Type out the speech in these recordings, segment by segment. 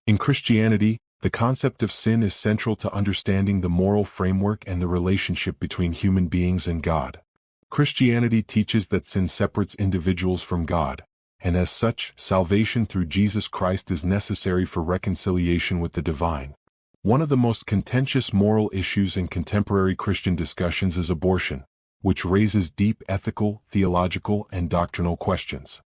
In Christianity, the concept of sin is central to understanding the moral framework and the relationship between human beings and God. Christianity teaches that sin separates individuals from God, and as such, salvation through Jesus Christ is necessary for reconciliation with the divine. One of the most contentious moral issues in contemporary Christian discussions is abortion, which raises deep ethical, theological, and doctrinal questions.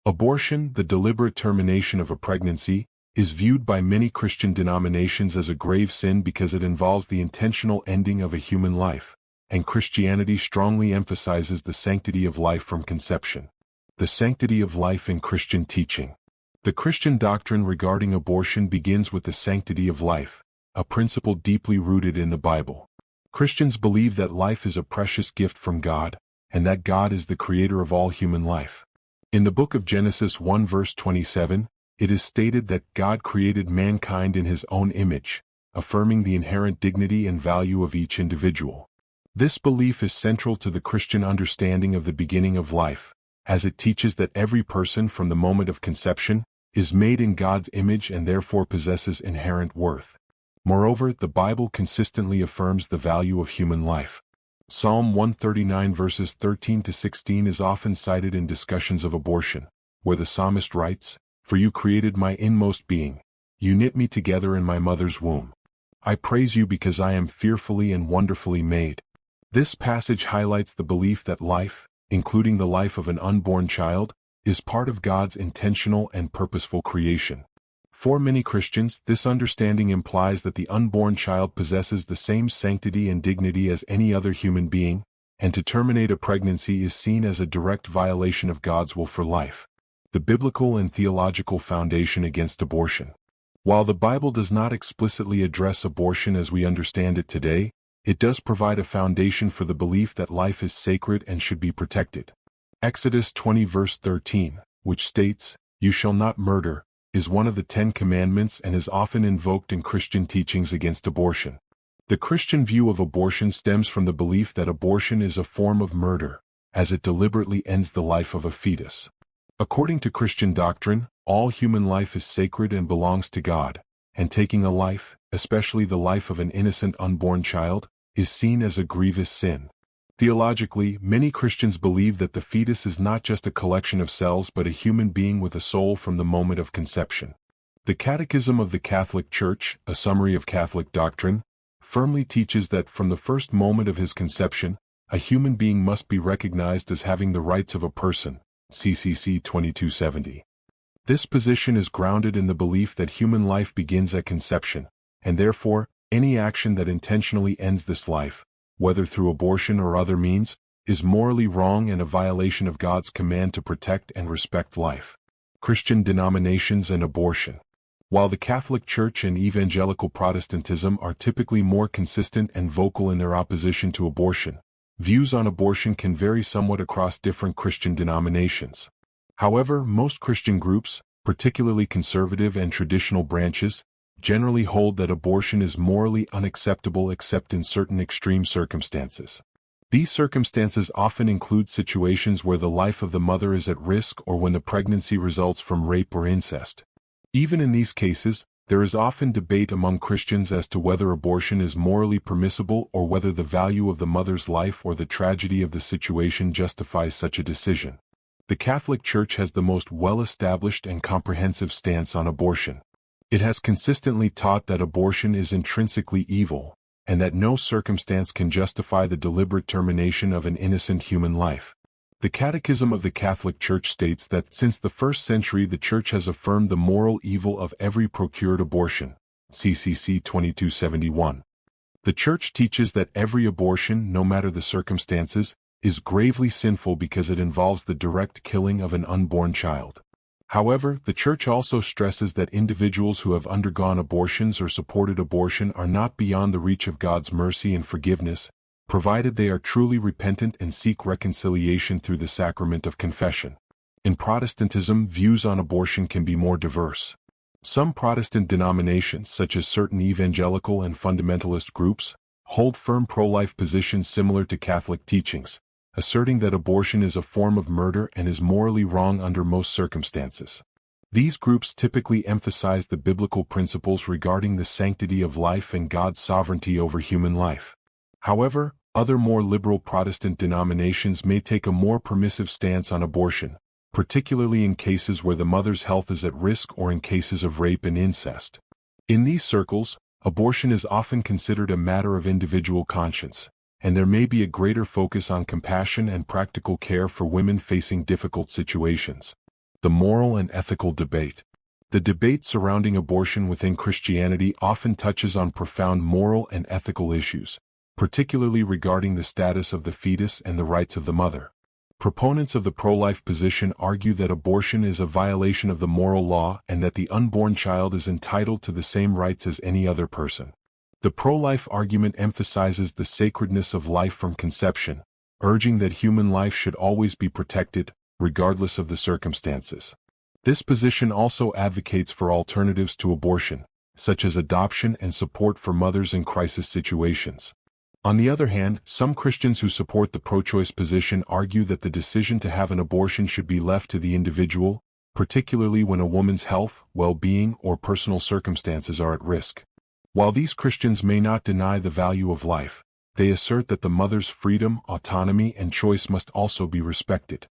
Abortion, the deliberate termination of a pregnancy, is viewed by many Christian denominations as a grave sin because it involves the intentional ending of a human life, and Christianity strongly emphasizes the sanctity of life from conception. The sanctity of life in Christian teaching. The Christian doctrine regarding abortion begins with the sanctity of life, a principle deeply rooted in the Bible. Christians believe that life is a precious gift from God, and that God is the creator of all human life. In the book of Genesis 1 verse 27, it is stated that God created mankind in his own image, affirming the inherent dignity and value of each individual. This belief is central to the Christian understanding of the beginning of life, as it teaches that every person from the moment of conception is made in God's image and therefore possesses inherent worth. Moreover, the Bible consistently affirms the value of human life. Psalm 139 verses 13 to 16 is often cited in discussions of abortion, where the psalmist writes, "For you created my inmost being. You knit me together in my mother's womb. I praise you because I am fearfully and wonderfully made." This passage highlights the belief that life, including the life of an unborn child, is part of God's intentional and purposeful creation. For many Christians, this understanding implies that the unborn child possesses the same sanctity and dignity as any other human being, and to terminate a pregnancy is seen as a direct violation of God's will for life. The biblical and theological foundation against abortion. While the Bible does not explicitly address abortion as we understand it today, it does provide a foundation for the belief that life is sacred and should be protected. Exodus 20 verse 13, which states, "You shall not murder," is one of the 10 Commandments and is often invoked in Christian teachings against abortion. The Christian view of abortion stems from the belief that abortion is a form of murder, as it deliberately ends the life of a fetus. According to Christian doctrine, all human life is sacred and belongs to God, and taking a life, especially the life of an innocent unborn child, is seen as a grievous sin. Theologically, many Christians believe that the fetus is not just a collection of cells but a human being with a soul from the moment of conception. The Catechism of the Catholic Church, a summary of Catholic doctrine, firmly teaches that from the first moment of his conception, a human being must be recognized as having the rights of a person, CCC 2270. This position is grounded in the belief that human life begins at conception, and therefore, any action that intentionally ends this life, whether through abortion or other means, is morally wrong and a violation of God's command to protect and respect life. Christian denominations and abortion. While the Catholic Church and evangelical Protestantism are typically more consistent and vocal in their opposition to abortion, views on abortion can vary somewhat across different Christian denominations. However, most Christian groups, particularly conservative and traditional branches, generally hold that abortion is morally unacceptable except in certain extreme circumstances. These circumstances often include situations where the life of the mother is at risk or when the pregnancy results from rape or incest. Even in these cases, there is often debate among Christians as to whether abortion is morally permissible or whether the value of the mother's life or the tragedy of the situation justifies such a decision. The Catholic Church has the most well-established and comprehensive stance on abortion. It has consistently taught that abortion is intrinsically evil, and that no circumstance can justify the deliberate termination of an innocent human life. The Catechism of the Catholic Church states that since the 1st century the Church has affirmed the moral evil of every procured abortion, CCC 2271. The Church teaches that every abortion, no matter the circumstances, is gravely sinful because it involves the direct killing of an unborn child. However, the Church also stresses that individuals who have undergone abortions or supported abortion are not beyond the reach of God's mercy and forgiveness, provided they are truly repentant and seek reconciliation through the sacrament of confession. In Protestantism, views on abortion can be more diverse. Some Protestant denominations, such as certain evangelical and fundamentalist groups, hold firm pro-life positions similar to Catholic teachings, asserting that abortion is a form of murder and is morally wrong under most circumstances. These groups typically emphasize the biblical principles regarding the sanctity of life and God's sovereignty over human life. However, other more liberal Protestant denominations may take a more permissive stance on abortion, particularly in cases where the mother's health is at risk or in cases of rape and incest. In these circles, abortion is often considered a matter of individual conscience, and there may be a greater focus on compassion and practical care for women facing difficult situations. The moral and ethical debate. The debate surrounding abortion within Christianity often touches on profound moral and ethical issues, particularly regarding the status of the fetus and the rights of the mother. Proponents of the pro-life position argue that abortion is a violation of the moral law and that the unborn child is entitled to the same rights as any other person. The pro-life argument emphasizes the sacredness of life from conception, urging that human life should always be protected, regardless of the circumstances. This position also advocates for alternatives to abortion, such as adoption and support for mothers in crisis situations. On the other hand, some Christians who support the pro-choice position argue that the decision to have an abortion should be left to the individual, particularly when a woman's health, well-being, or personal circumstances are at risk. While these Christians may not deny the value of life, they assert that the mother's freedom, autonomy, and choice must also be respected.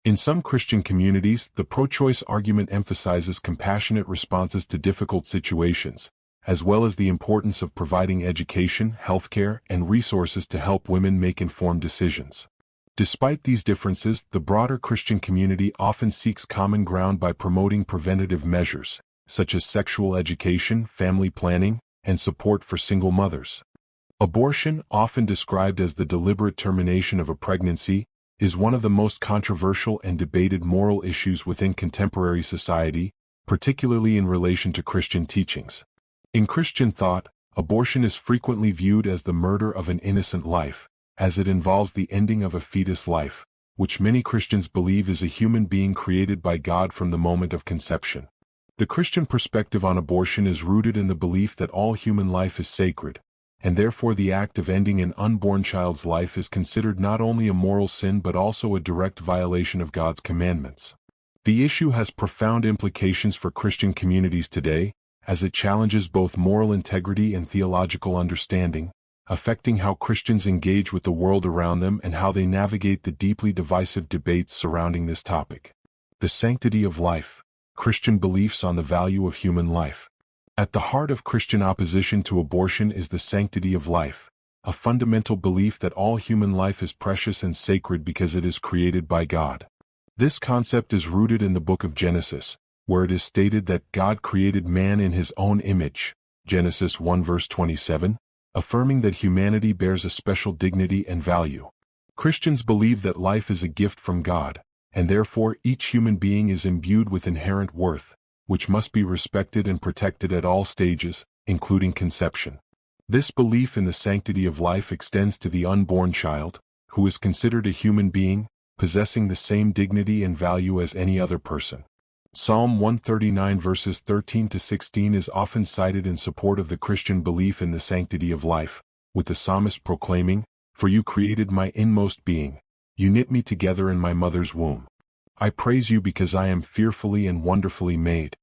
In some Christian communities, the pro-choice argument emphasizes compassionate responses to difficult situations, as well as the importance of providing education, healthcare, and resources to help women make informed decisions. Despite these differences, the broader Christian community often seeks common ground by promoting preventative measures, such as sexual education, family planning, and support for single mothers. Abortion, often described as the deliberate termination of a pregnancy, is one of the most controversial and debated moral issues within contemporary society, particularly in relation to Christian teachings. In Christian thought, abortion is frequently viewed as the murder of an innocent life, as it involves the ending of a fetus life, which many Christians believe is a human being created by God from the moment of conception. The Christian perspective on abortion is rooted in the belief that all human life is sacred, and therefore the act of ending an unborn child's life is considered not only a moral sin but also a direct violation of God's commandments. The issue has profound implications for Christian communities today, as it challenges both moral integrity and theological understanding, affecting how Christians engage with the world around them and how they navigate the deeply divisive debates surrounding this topic. The sanctity of life. Christian beliefs on the value of human life. At the heart of Christian opposition to abortion is the sanctity of life, a fundamental belief that all human life is precious and sacred because it is created by God. This concept is rooted in the book of Genesis, where it is stated that God created man in his own image, Genesis 1 verse 27, affirming that humanity bears a special dignity and value. Christians believe that life is a gift from God, and therefore each human being is imbued with inherent worth, which must be respected and protected at all stages, including conception. This belief in the sanctity of life extends to the unborn child, who is considered a human being, possessing the same dignity and value as any other person. Psalm 139 verses 13 to 16 is often cited in support of the Christian belief in the sanctity of life, with the psalmist proclaiming, "For you created my inmost being, you knit me together in my mother's womb. I praise you because I am fearfully and wonderfully made."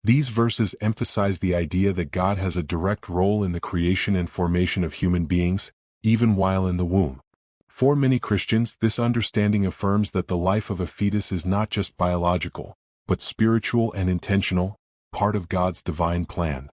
These verses emphasize the idea that God has a direct role in the creation and formation of human beings, even while in the womb. For many Christians, this understanding affirms that the life of a fetus is not just biological, but spiritual and intentional, part of God's divine plan.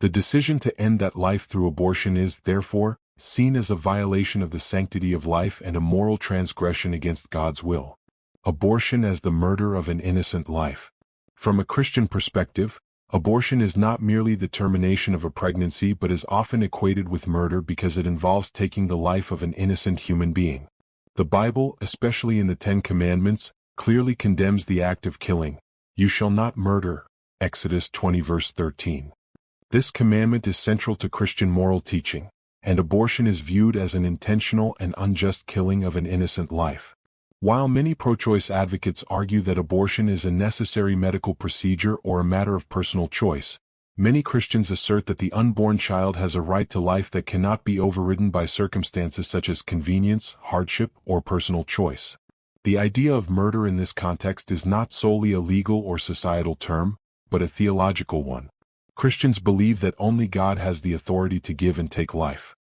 The decision to end that life through abortion is, therefore, seen as a violation of the sanctity of life and a moral transgression against God's will. Abortion as the murder of an innocent life. From a Christian perspective, abortion is not merely the termination of a pregnancy but is often equated with murder because it involves taking the life of an innocent human being. The Bible, especially in the Ten Commandments, clearly condemns the act of killing. "You shall not murder," Exodus 20 verse 13. This commandment is central to Christian moral teaching, and abortion is viewed as an intentional and unjust killing of an innocent life. While many pro-choice advocates argue that abortion is a necessary medical procedure or a matter of personal choice, many Christians assert that the unborn child has a right to life that cannot be overridden by circumstances such as convenience, hardship, or personal choice. The idea of murder in this context is not solely a legal or societal term, but a theological one. Christians believe that only God has the authority to give and take life.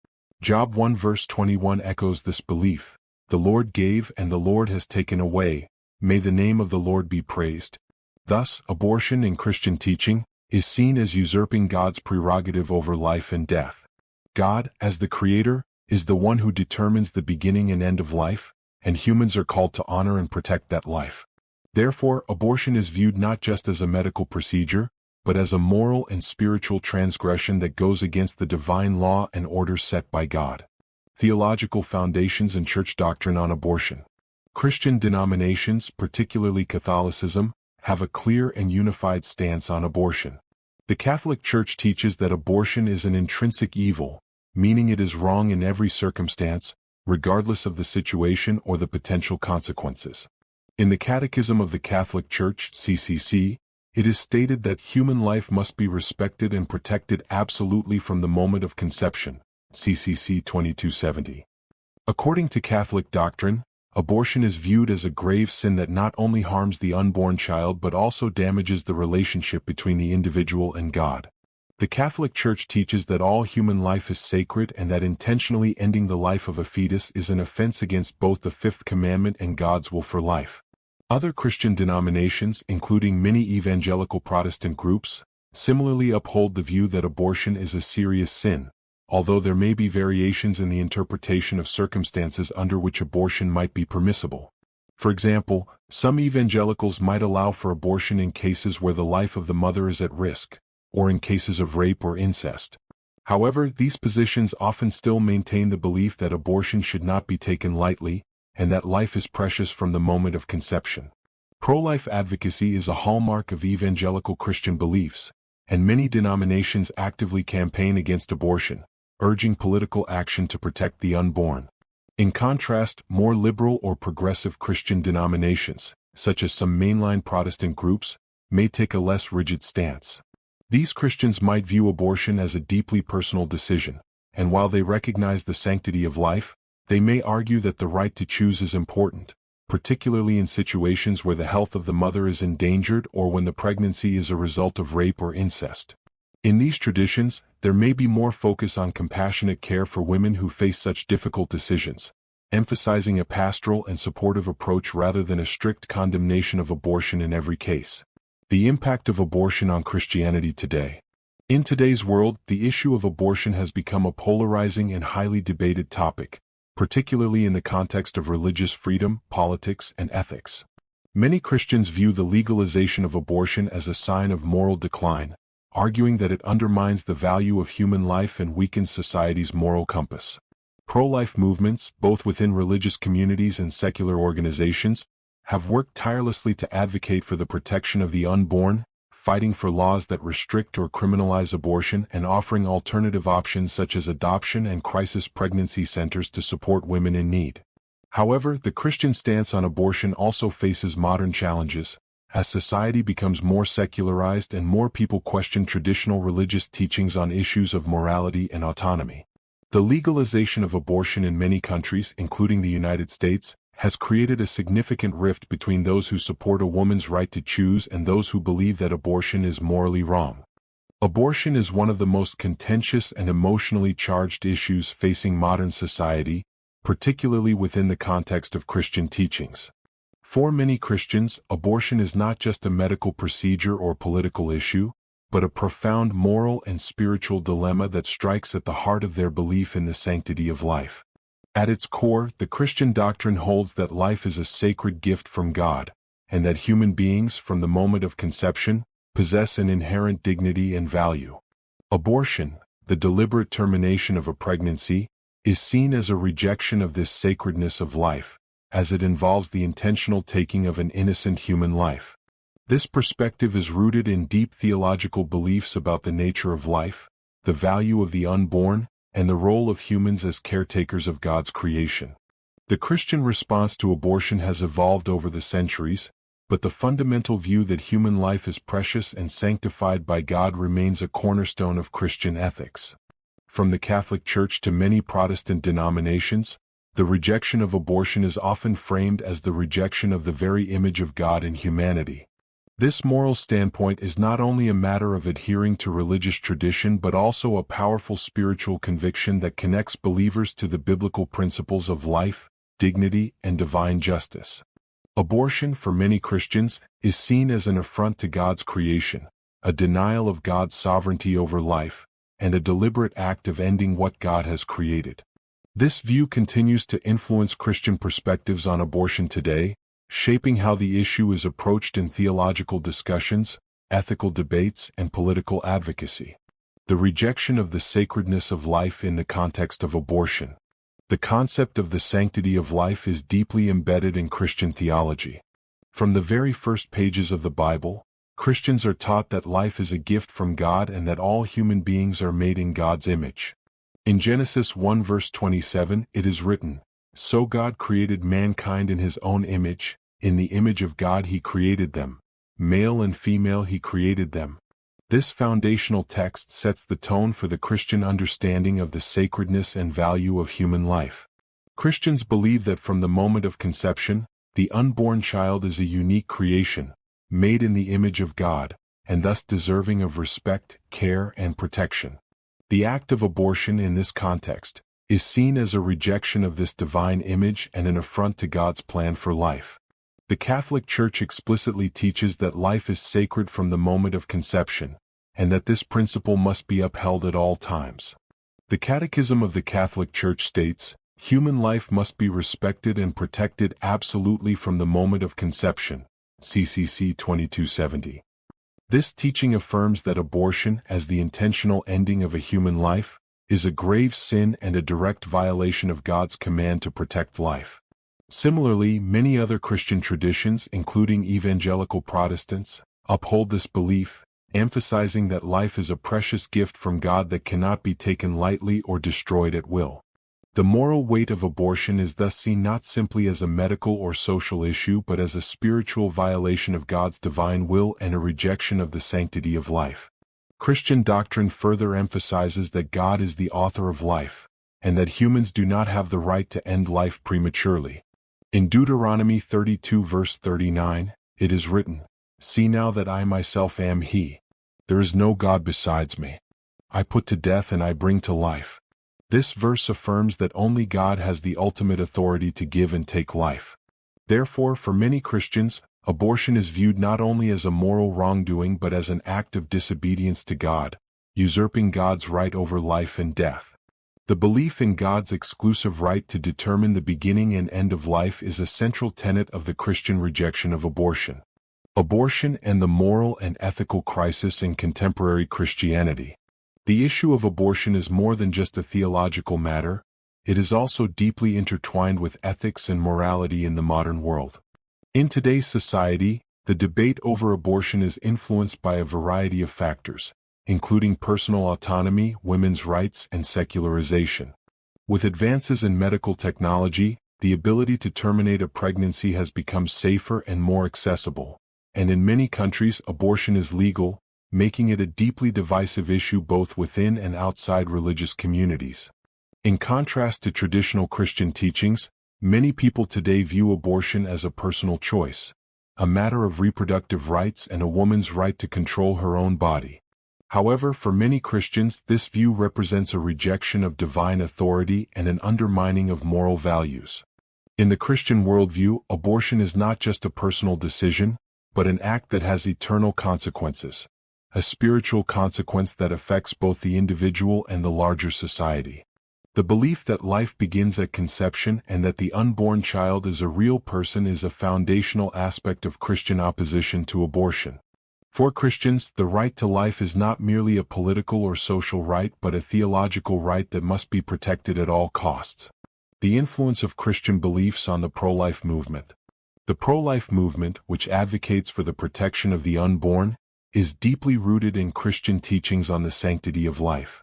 Job 1 verse 21 echoes this belief. The Lord gave and the Lord has taken away. May the name of the Lord be praised. Thus, abortion in Christian teaching is seen as usurping God's prerogative over life and death. God, as the Creator, is the one who determines the beginning and end of life, and humans are called to honor and protect that life. Therefore, abortion is viewed not just as a medical procedure, but as a moral and spiritual transgression that goes against the divine law and order set by God. Theological foundations and church doctrine on abortion. Christian denominations, particularly Catholicism, have a clear and unified stance on abortion. The Catholic Church teaches that abortion is an intrinsic evil, meaning it is wrong in every circumstance, regardless of the situation or the potential consequences. In the Catechism of the Catholic Church, CCC, it is stated that human life must be respected and protected absolutely from the moment of conception, CCC 2270. According to Catholic doctrine, abortion is viewed as a grave sin that not only harms the unborn child but also damages the relationship between the individual and God. The Catholic Church teaches that all human life is sacred and that intentionally ending the life of a fetus is an offense against both the Fifth Commandment and God's will for life. Other Christian denominations, including many evangelical Protestant groups, similarly uphold the view that abortion is a serious sin, although there may be variations in the interpretation of circumstances under which abortion might be permissible. For example, some evangelicals might allow for abortion in cases where the life of the mother is at risk, or in cases of rape or incest. However, these positions often still maintain the belief that abortion should not be taken lightly, and that life is precious from the moment of conception. Pro-life advocacy is a hallmark of evangelical Christian beliefs, and many denominations actively campaign against abortion, urging political action to protect the unborn. In contrast, more liberal or progressive Christian denominations, such as some mainline Protestant groups, may take a less rigid stance. These Christians might view abortion as a deeply personal decision, and while they recognize the sanctity of life, they may argue that the right to choose is important, particularly in situations where the health of the mother is endangered or when the pregnancy is a result of rape or incest. In these traditions, there may be more focus on compassionate care for women who face such difficult decisions, emphasizing a pastoral and supportive approach rather than a strict condemnation of abortion in every case. The impact of abortion on Christianity today. In today's world, the issue of abortion has become a polarizing and highly debated topic, particularly in the context of religious freedom, politics, and ethics. Many Christians view the legalization of abortion as a sign of moral decline, arguing that it undermines the value of human life and weakens society's moral compass. Pro-life movements, both within religious communities and secular organizations, have worked tirelessly to advocate for the protection of the unborn, fighting for laws that restrict or criminalize abortion and offering alternative options such as adoption and crisis pregnancy centers to support women in need. However, the Christian stance on abortion also faces modern challenges, as society becomes more secularized and more people question traditional religious teachings on issues of morality and autonomy. The legalization of abortion in many countries, including the United States, has created a significant rift between those who support a woman's right to choose and those who believe that abortion is morally wrong. Abortion is one of the most contentious and emotionally charged issues facing modern society, particularly within the context of Christian teachings. For many Christians, abortion is not just a medical procedure or political issue, but a profound moral and spiritual dilemma that strikes at the heart of their belief in the sanctity of life. At its core, the Christian doctrine holds that life is a sacred gift from God, and that human beings, from the moment of conception, possess an inherent dignity and value. Abortion, the deliberate termination of a pregnancy, is seen as a rejection of this sacredness of life, as it involves the intentional taking of an innocent human life. This perspective is rooted in deep theological beliefs about the nature of life, the value of the unborn, and the role of humans as caretakers of God's creation. The Christian response to abortion has evolved over the centuries, but the fundamental view that human life is precious and sanctified by God remains a cornerstone of Christian ethics. From the Catholic Church to many Protestant denominations, the rejection of abortion is often framed as the rejection of the very image of God in humanity. This moral standpoint is not only a matter of adhering to religious tradition but also a powerful spiritual conviction that connects believers to the biblical principles of life, dignity, and divine justice. Abortion, for many Christians, is seen as an affront to God's creation, a denial of God's sovereignty over life, and a deliberate act of ending what God has created. This view continues to influence Christian perspectives on abortion today, shaping how the issue is approached in theological discussions, ethical debates, and political advocacy. The rejection of the sacredness of life in the context of abortion. The concept of the sanctity of life is deeply embedded in Christian theology. From the very first pages of the Bible, Christians are taught that life is a gift from God and that all human beings are made in God's image. In Genesis 1 verse 27, it is written, "So God created mankind in his own image, in the image of God he created them, male and female he created them." This foundational text sets the tone for the Christian understanding of the sacredness and value of human life. Christians believe that from the moment of conception, the unborn child is a unique creation, made in the image of God, and thus deserving of respect, care, and protection. The act of abortion in this context is seen as a rejection of this divine image and an affront to God's plan for life. The Catholic Church explicitly teaches that life is sacred from the moment of conception, and that this principle must be upheld at all times. The Catechism of the Catholic Church states, "Human life must be respected and protected absolutely from the moment of conception." CCC 2270. This teaching affirms that abortion, as the intentional ending of a human life, is a grave sin and a direct violation of God's command to protect life. Similarly, many other Christian traditions, including evangelical Protestants, uphold this belief, emphasizing that life is a precious gift from God that cannot be taken lightly or destroyed at will. The moral weight of abortion is thus seen not simply as a medical or social issue but as a spiritual violation of God's divine will and a rejection of the sanctity of life. Christian doctrine further emphasizes that God is the author of life, and that humans do not have the right to end life prematurely. In Deuteronomy 32 verse 39, it is written, "See now that I myself am He. There is no God besides me. I put to death and I bring to life." This verse affirms that only God has the ultimate authority to give and take life. Therefore, for many Christians, abortion is viewed not only as a moral wrongdoing but as an act of disobedience to God, usurping God's right over life and death. The belief in God's exclusive right to determine the beginning and end of life is a central tenet of the Christian rejection of abortion. Abortion and the moral and ethical crisis in contemporary Christianity. The issue of abortion is more than just a theological matter, it is also deeply intertwined with ethics and morality in the modern world. In today's society, the debate over abortion is influenced by a variety of factors, including personal autonomy, women's rights, and secularization. With advances in medical technology, the ability to terminate a pregnancy has become safer and more accessible, and in many countries abortion is legal, making it a deeply divisive issue both within and outside religious communities. In contrast to traditional Christian teachings, many people today view abortion as a personal choice, a matter of reproductive rights and a woman's right to control her own body. However, for many Christians, this view represents a rejection of divine authority and an undermining of moral values. In the Christian worldview, abortion is not just a personal decision, but an act that has eternal consequences, a spiritual consequence that affects both the individual and the larger society. The belief that life begins at conception and that the unborn child is a real person is a foundational aspect of Christian opposition to abortion. For Christians, the right to life is not merely a political or social right but a theological right that must be protected at all costs. The influence of Christian beliefs on the pro-life movement. The pro-life movement, which advocates for the protection of the unborn, is deeply rooted in Christian teachings on the sanctity of life.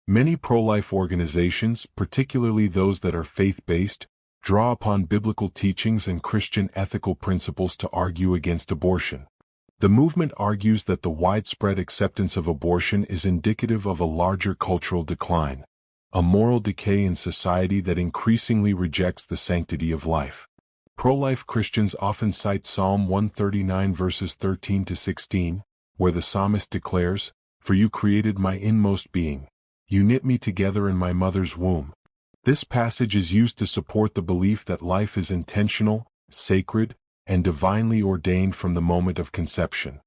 Many pro-life organizations, particularly those that are faith-based, draw upon biblical teachings and Christian ethical principles to argue against abortion. The movement argues that the widespread acceptance of abortion is indicative of a larger cultural decline, a moral decay in society that increasingly rejects the sanctity of life. Pro-life Christians often cite Psalm 139 verses 13 to 16, where the psalmist declares, "For you created my inmost being. You knit me together in my mother's womb." This passage is used to support the belief that life is intentional, sacred, and divinely ordained from the moment of conception.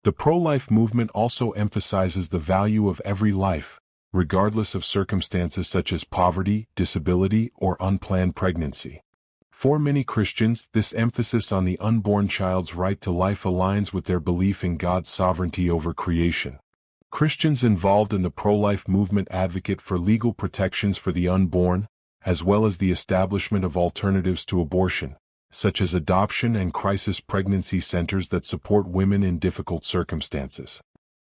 The pro-life movement also emphasizes the value of every life, regardless of circumstances such as poverty, disability, or unplanned pregnancy. For many Christians, this emphasis on the unborn child's right to life aligns with their belief in God's sovereignty over creation. Christians involved in the pro-life movement advocate for legal protections for the unborn, as well as the establishment of alternatives to abortion, such as adoption and crisis pregnancy centers that support women in difficult circumstances.